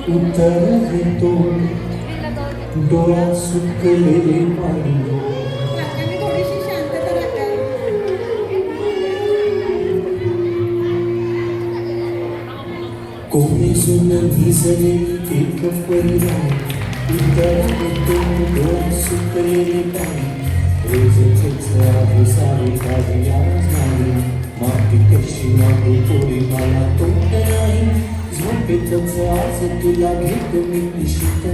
उत्तर देतो डोळ्यात सुकलेले पाणी. थोडीशी शांतता राखा. कोमेजून भिजलेली एक परिणाम. उत्तर देतो डोळ्यात सुकलेले पाणी. रोजच आहे सारे काही आज नाही. माती कशी मागे थोडी मला तोंड नाही. झोपेतच आज तुला घेतो मी निशित.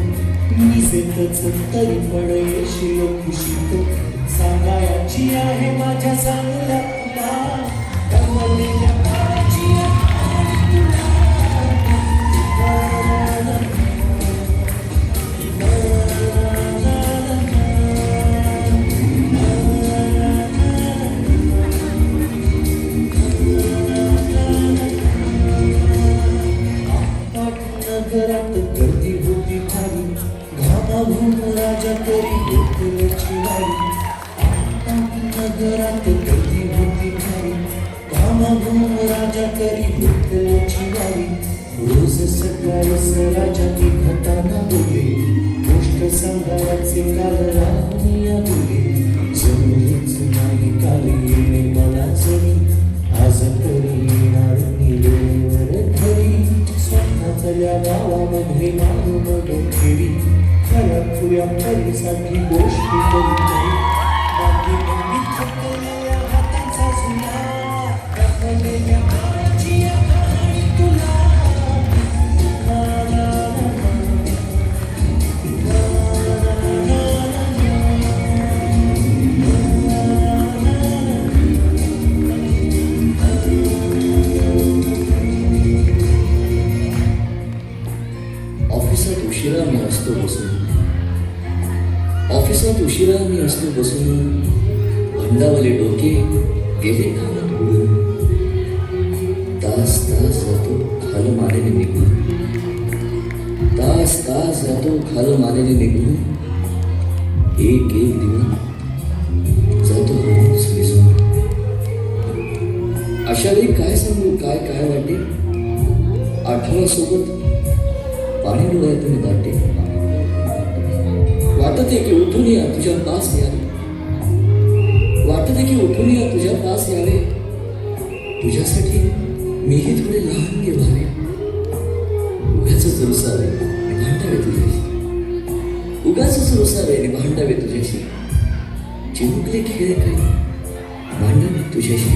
निजेतच तरी पण येशील खुशीत. सांगायची आहे माझ्या चांगल्या तुला गमलेल्या काळाची आठवण तुला. नगरात गर्दी होती भारी. घामाघूम राजा तरी गोकुळाची वारी. नगरात गर्दी होती भारी. घामाघूम राजा तरी गोकुळाची वारी. रोज सकाळीच राजा निघताना बोले. गोष्ट सांगायचे काल राहुनिया बोले. जमलीच नाही काल येणे मला जरी. आज तरी येणार मी वेळेवर घरी. स्वतःच्या गावामध्ये मारून डोकेरी. खऱ्या खुऱ्या परीसाठी गोष्टी करीत. बाकी मी थकलेल्या हातांचा झुला. थकलेल्या काळाची कहाणी तुला. उशिरा मी असतो बसून. ऑफिसात उशिरा मी असतो बसून. भंडावले डोके गेले खालत उडून. तास तास जातो खाल मानेने निघून. तास तास जातो खाल मानेने निघून. एक एक दिवस जातो हळूच विझून. अशा वेळी काय सांगू काय काय वाटे. आठवड्यासोबत पाणी डोळ्यातून दाटे. वाटते की उठून या तुझ्या पास यावे. वाटते की उठून या तुझ्या पास यावे. तुझ्यासाठी मीही थोडे लहान व्हावे. उगाच रुसावे आणि भांडावे तुझ्याशी. उगाच रुसावे आणि भांडावे तुझ्याशी. चिमुकले खेळ काही भांडावे तुझ्याशी.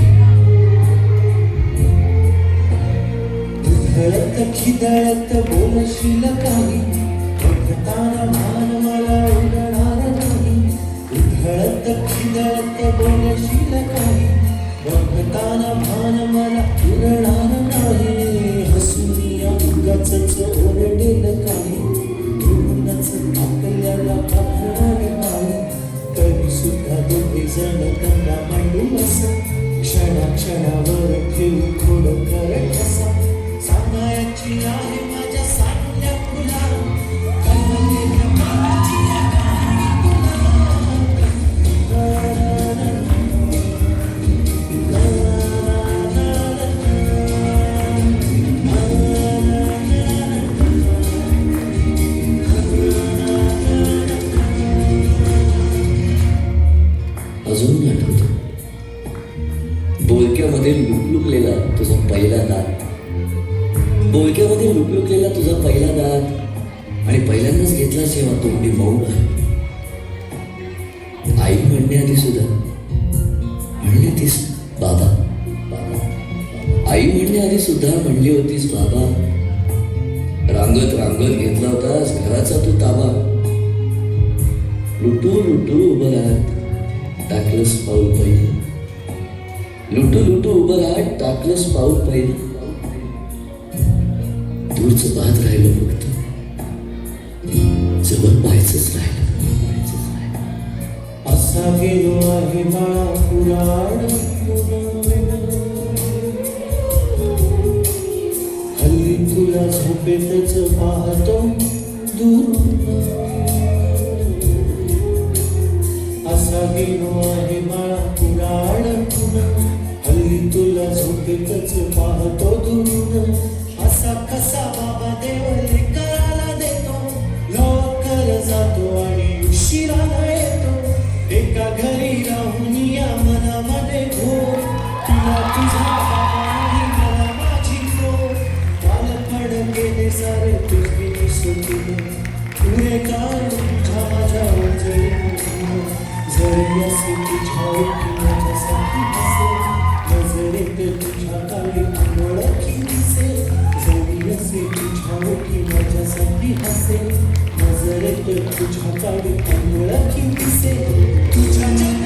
खिदळत खिदळत बोलशील काही. बघताना भान मला उडणार नाही. उधळत खिदळत बोलशील काही. बघताना भान मला उडणार नाही. हसून या उगाचच ओरडेल काही. म्हणूनच आपल्याला पाहणार नाही. तरी सुद्धा दोघे जण त्यांना मांडू असं. क्षणाक्षणावर ठेवून थोडं करत असा. सांगायची आहे माझ्या साध्या फुला. गमलेल्या काळाची कहाणी तुला. अजून आठवतो बोलक्यामध्ये लुकलुकलेला तुझा पहिला दात. बोलक्यामध्ये लुकलुकलेला तुझा पहिला दात. आणि पहिल्यांदाच घेतला जेव्हा तोंडी मऊ आहे. आई म्हणण्याआधी सुद्धा म्हणली होतीस बाबा. आई म्हणण्याआधी सुद्धा म्हणली होतीस बाबा. रांगत रांगत घेतला होतास घराचा तू ताबा. लुटू लुटू उभं राहत टाकलंस पाऊल पहिलं. लुटू लुटू उभं राहत टाकलंस पाऊल पहिलं. दूरचं पाहत राहिलं फक्त. जवळ पाहायचंच राहिलं. असा गेलो आहे बाळा पुराण. हल्ली तुला झोपेतच पाहतो दूर. असा गेलो आहे बाळा पुराण. हल्ली तुला झोपेतच पाहतो दूर. असा कसा बाबा देव लेकराला तुझी दिसती पुरे काळ तुझ्या माझ्या जरी जरी असे तुझ्या ओळखी माझ्यासाठी हसे नजरेत तुझ्या काळी ओळखी दिसे जरी असे तुझ्या ओळखी माझ्यासाठी हसे नजरेत तुझ्या काळी ओळखी दिसे तुझ्या